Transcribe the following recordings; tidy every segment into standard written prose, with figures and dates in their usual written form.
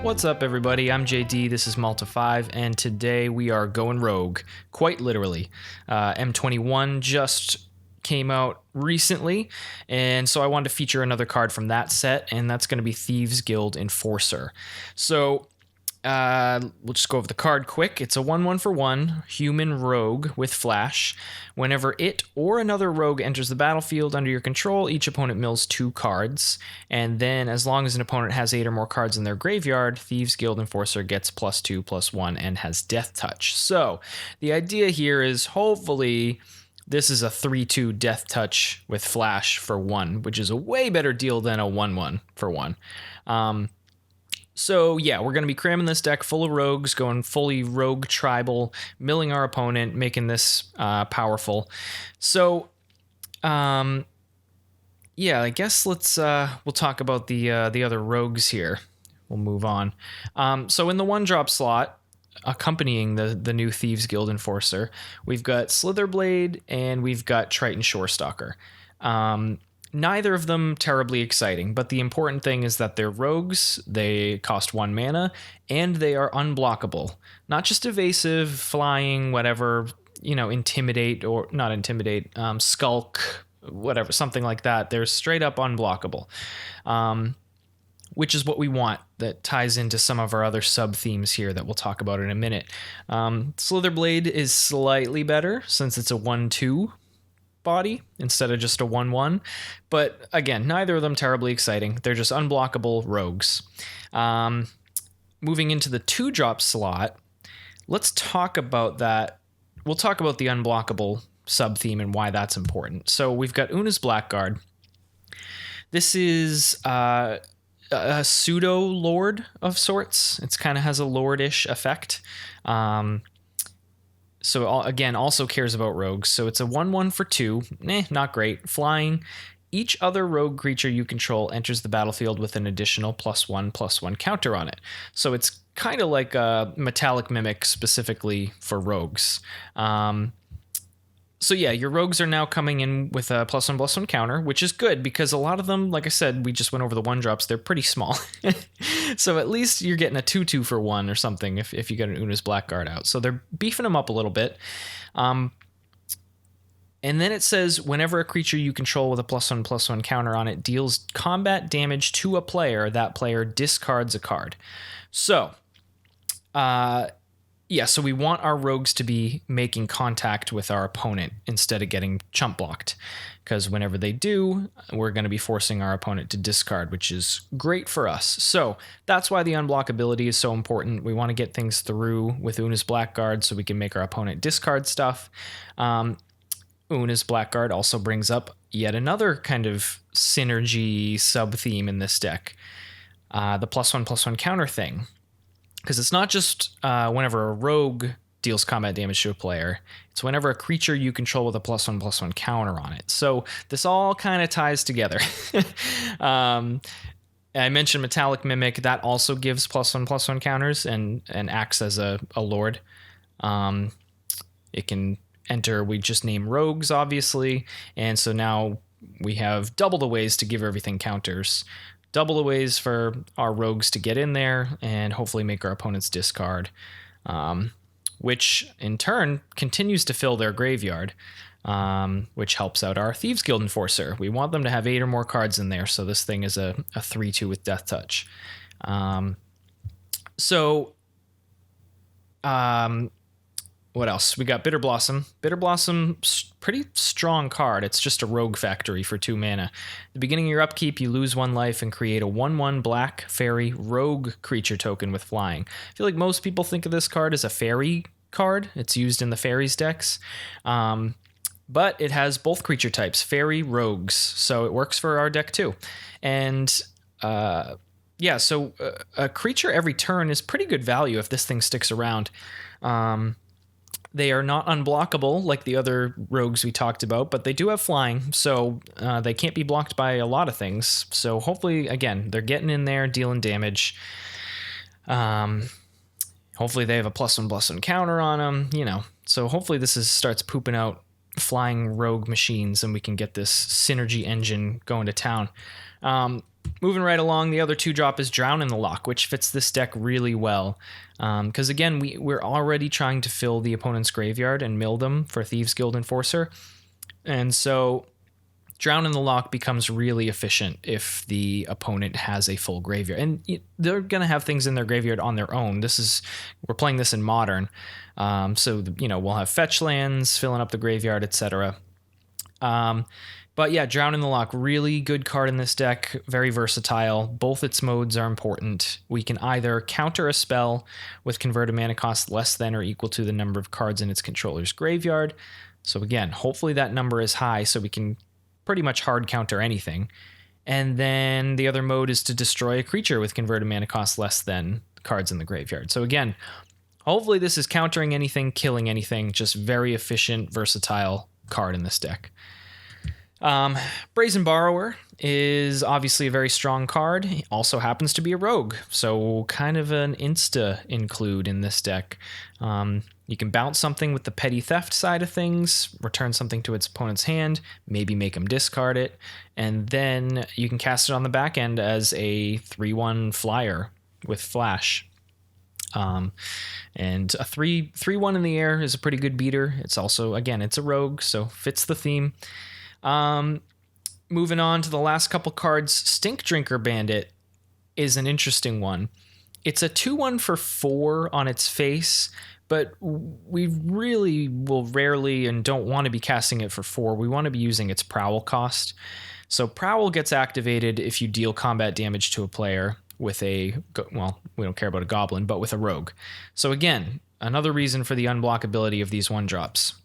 What's up, everybody? I'm JD, this is Malta5, and today we are going rogue, quite literally. M21 just came out recently, and so I wanted to feature another card from that set, and that's going to be Thieves Guild Enforcer. So we'll just go over the card quick. It's a 1/1 for 1 human rogue with flash. Whenever it or another rogue enters the battlefield under your control, each opponent mills 2 cards. And then as long as an opponent has 8 or more cards in their graveyard, Thieves Guild Enforcer gets +2/+1 and has Death Touch. So the idea here is hopefully this is a 3/2 Death Touch with flash for 1, which is a way better deal than a 1/1 for 1. So yeah, we're going to be cramming this deck full of rogues, going fully rogue tribal, milling our opponent, making this powerful. So yeah, I guess we'll talk about the other rogues here. We'll move on. So in the 1-drop slot, accompanying the new Thieves Guild Enforcer, we've got Slitherblade and we've got Triton Shorestalker. Neither of them terribly exciting, but the important thing is that they're rogues, they cost 1 mana, and they are unblockable. Not just evasive, flying, whatever, intimidate or not intimidate, skulk, whatever, something like that. They're straight up unblockable, which is what we want. That ties into some of our other sub-themes here that we'll talk about in a minute. Slitherblade is slightly better since it's a 1/2 body instead of just a 1/1, but again, neither of them terribly exciting. They're just unblockable rogues. Moving into the 2-drop slot, let's talk about that. We'll talk about the unblockable sub-theme and why that's important. So we've got Una's Blackguard. This is a pseudo lord of sorts. It's kind of has a lord-ish effect. So again, also cares about rogues. So it's a 1/1 for 2. Not great. Flying. Each other rogue creature you control enters the battlefield with an additional +1/+1 counter on it. So it's kind of like a Metallic Mimic specifically for rogues. So yeah, your rogues are now coming in with a +1/+1 counter, which is good because a lot of them, like I said, we just went over the 1-drops, they're pretty small. So at least you're getting a 2/2 for 1 or something if you get an Una's Blackguard out. So they're beefing them up a little bit. And then it says, whenever a creature you control with a +1/+1 counter on it deals combat damage to a player, that player discards a card. So, yeah, so we want our rogues to be making contact with our opponent instead of getting chump blocked, because whenever they do, we're going to be forcing our opponent to discard, which is great for us. So that's why the unblockability is so important. We want to get things through with Una's Blackguard so we can make our opponent discard stuff. Una's Blackguard also brings up yet another kind of synergy sub-theme in this deck, the +1/+1 counter thing. Because it's not just whenever a rogue deals combat damage to a player, it's whenever a creature you control with a +1/+1 counter on it. So this all kind of ties together. I mentioned Metallic Mimic, that also gives +1/+1 counters and acts as a lord. It can enter, we just name rogues, obviously, and so now we have double the ways to give everything counters. Double the ways for our rogues to get in there and hopefully make our opponents discard, which in turn continues to fill their graveyard, which helps out our Thieves Guild Enforcer. We want them to have 8 or more cards in there, so this thing is a 3/2 with Death Touch. What else? We got Bitter Blossom. Bitter Blossom, pretty strong card. It's just a rogue factory for 2 mana. At the beginning of your upkeep, you lose 1 life and create a 1/1 black fairy rogue creature token with flying. I feel like most people think of this card as a fairy card. It's used in the fairies decks. But it has both creature types, fairy, rogues. So it works for our deck too. And yeah, so a creature every turn is pretty good value if this thing sticks around. They are not unblockable like the other rogues we talked about, but they do have flying, so they can't be blocked by a lot of things. So hopefully, again, they're getting in there, dealing damage. Hopefully they have a +1/+1 counter on them, So hopefully this starts pooping out flying rogue machines and we can get this synergy engine going to town. Moving right along, the other 2-drop is Drown in the Loch, which fits this deck really well. Because again, we're already trying to fill the opponent's graveyard and mill them for Thieves Guild Enforcer. And so Drown in the Loch becomes really efficient if the opponent has a full graveyard. And they're going to have things in their graveyard on their own. We're playing this in Modern. So, we'll have fetch lands, filling up the graveyard, etc. But yeah, Drown in the Loch, really good card in this deck, very versatile. Both its modes are important. We can either counter a spell with converted mana cost less than or equal to the number of cards in its controller's graveyard. So again, hopefully that number is high so we can pretty much hard counter anything. And then the other mode is to destroy a creature with converted mana cost less than cards in the graveyard. So again, hopefully this is countering anything, killing anything, just very efficient, versatile card in this deck. Brazen Borrower is obviously a very strong card. He also happens to be a rogue, so kind of an insta include in this deck. You can bounce something with the petty theft side of things, return something to its opponent's hand, maybe make them discard it, and then you can cast it on the back end as a 3/1 flyer with flash. And a 3/1 in the air is a pretty good beater. It's also, again, it's a rogue, so fits the theme. Moving on to the last couple cards, Stink Drinker Bandit is an interesting one. It's a 2/1 for 4 on its face, but we really will rarely and don't want to be casting it for 4. We want to be using its Prowl cost. So Prowl gets activated if you deal combat damage to a player with we don't care about a goblin, but with a rogue. So again, another reason for the unblockability of these 1-drops.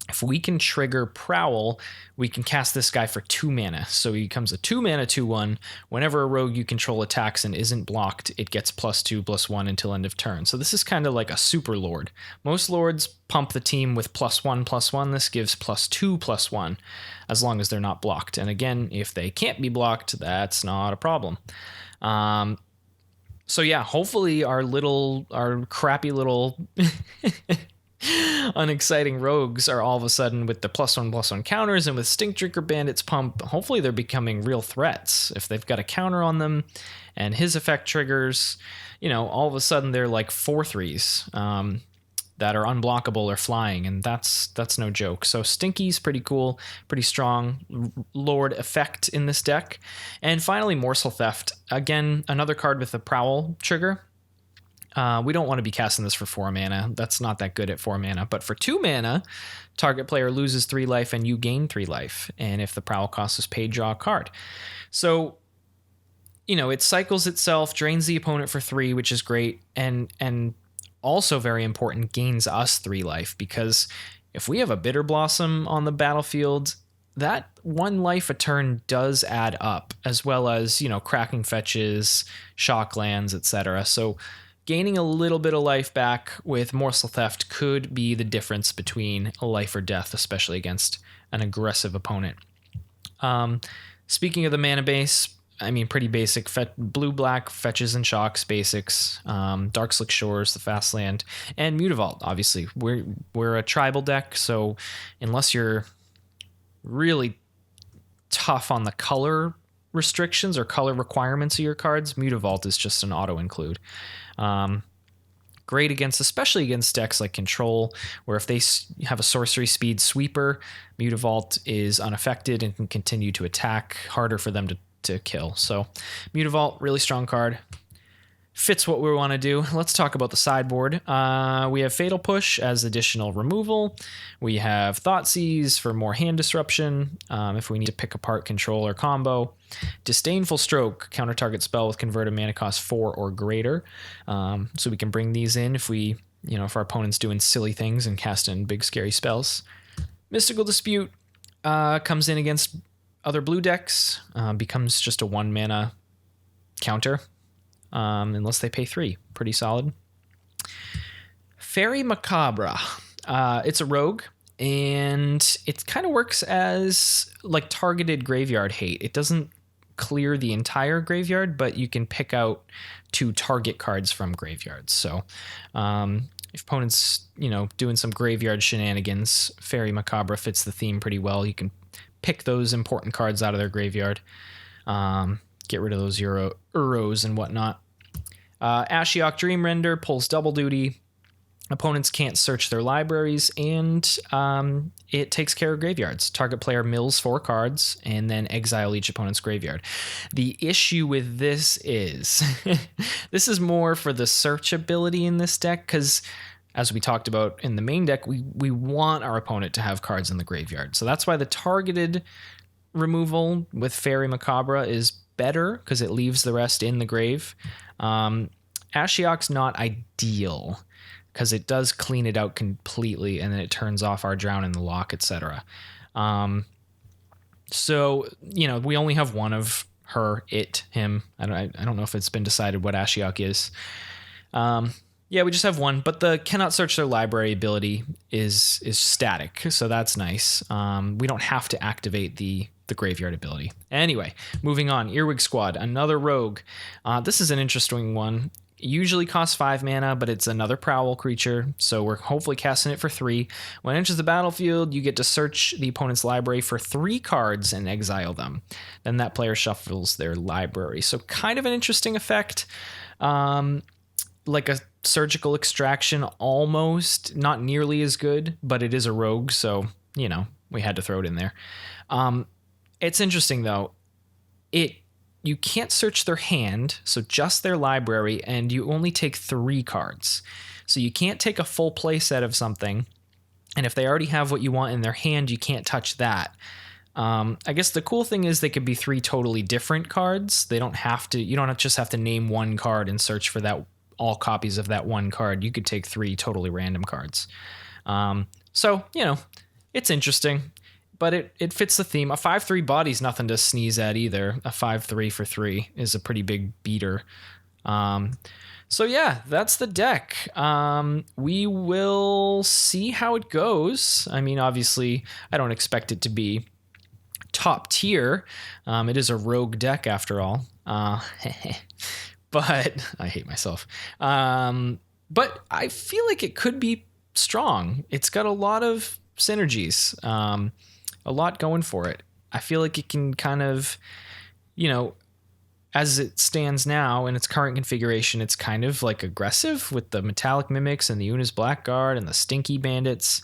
If we can trigger Prowl, we can cast this guy for 2 mana. So he becomes a 2 mana 2/1. Whenever a rogue you control attacks and isn't blocked, it gets +2/+1 until end of turn. So this is kind of like a super lord. Most lords pump the team with +1/+1. This gives +2/+1 as long as they're not blocked. And again, if they can't be blocked, that's not a problem. So yeah, hopefully our crappy little unexciting rogues are all of a sudden with the +1/+1 counters, and with Stink Drinker Bandit's pump, hopefully they're becoming real threats. If they've got a counter on them and his effect triggers, all of a sudden they're like 4/3s that are unblockable or flying, and that's no joke. So Stinky's pretty cool, pretty strong Lord effect in this deck. And finally, Morsel Theft. Again, another card with a Prowl trigger. We don't want to be casting this for 4 mana. That's not that good at 4 mana. But for 2 mana, target player loses 3 life and you gain 3 life. And if the Prowl cost is paid, draw a card. So, it cycles itself, drains the opponent for 3, which is great. And also very important, gains us 3 life. Because if we have a Bitter Blossom on the battlefield, that 1 life a turn does add up, as well as, cracking fetches, shock lands, etc. So gaining a little bit of life back with Morsel Theft could be the difference between life or death, especially against an aggressive opponent. Speaking of the mana base, pretty basic. Blue-black fetches and shocks, basics. Darkslick Shores, the fast land, and Mutavault. Obviously, we're a tribal deck, so unless you're really tough on the color restrictions or color requirements of your cards, Mutavault is just an auto include. Great especially against decks like Control, where if they have a sorcery speed sweeper, Mutavault is unaffected and can continue to attack, harder for them to kill. So Mutavault, really strong card. Fits what we want to do. Let's talk about the sideboard. We have Fatal Push as additional removal. We have Thoughtseize for more hand disruption if we need to pick apart control or combo. Disdainful Stroke, counter target spell with converted mana cost 4 or greater. So we can bring these in if if our opponent's doing silly things and casting big scary spells. Mystical Dispute comes in against other blue decks, becomes just a 1 mana counter. Unless they pay 3. Pretty solid. Fairy Macabre. It's a rogue, and it kind of works as like targeted graveyard hate. It doesn't clear the entire graveyard, but you can pick out 2 target cards from graveyards. So if opponent's doing some graveyard shenanigans, Fairy Macabre fits the theme pretty well. You can pick those important cards out of their graveyard. get rid of those Euros and whatnot. Ashiok Dream Render pulls double duty. Opponents can't search their libraries, and it takes care of graveyards. Target player mills 4 cards and then exile each opponent's graveyard. The issue with this is this is more for the search ability in this deck, because as we talked about in the main deck, we want our opponent to have cards in the graveyard. So that's why the targeted removal with Fairy Macabre is better, because it leaves the rest in the grave. Ashiok's not ideal, because it does clean it out completely, and then it turns off our Drown in the Lock, etc. So, we only have one of her, it, him. I don't know if it's been decided what Ashiok is. Yeah, we just have one, but the cannot search their library ability is static, so that's nice. We don't have to activate the graveyard ability. Anyway, moving on. Earwig Squad, another rogue. This is an interesting one. Usually costs 5 mana, but it's another Prowl creature, so we're hopefully casting it for 3. When it enters the battlefield, you get to search the opponent's library for 3 cards and exile them. Then that player shuffles their library. So kind of an interesting effect. Like a surgical extraction almost. Not nearly as good, but it is a rogue, so, we had to throw it in there. It's interesting, though. You can't search their hand, so just their library, and you only take 3 cards. So you can't take a full play set of something, and if they already have what you want in their hand, you can't touch that. I guess the cool thing is they could be 3 totally different cards. You don't just have to name one card and search for all copies of that one card. You could take 3 totally random cards. So, it's interesting. But it fits the theme. A 5/3 body's nothing to sneeze at either. A 5/3 for 3 is a pretty big beater. So yeah, that's the deck. We will see how it goes. I mean, obviously, I don't expect it to be top tier. It is a rogue deck after all. But I hate myself. But I feel like it could be strong. It's got a lot of synergies. A lot going for it. I feel like it can kind of, as it stands now in its current configuration, it's kind of like aggressive with the Metallic Mimics and the Una's Blackguard and the Stinky Bandits.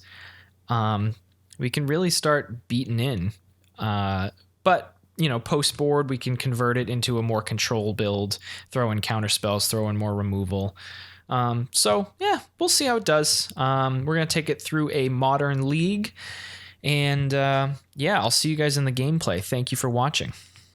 We can really start beating in. But, post board, we can convert it into a more control build, throw in counter spells, throw in more removal. So, yeah, we'll see how it does. We're going to take it through a modern league. And I'll see you guys in the gameplay. Thank you for watching.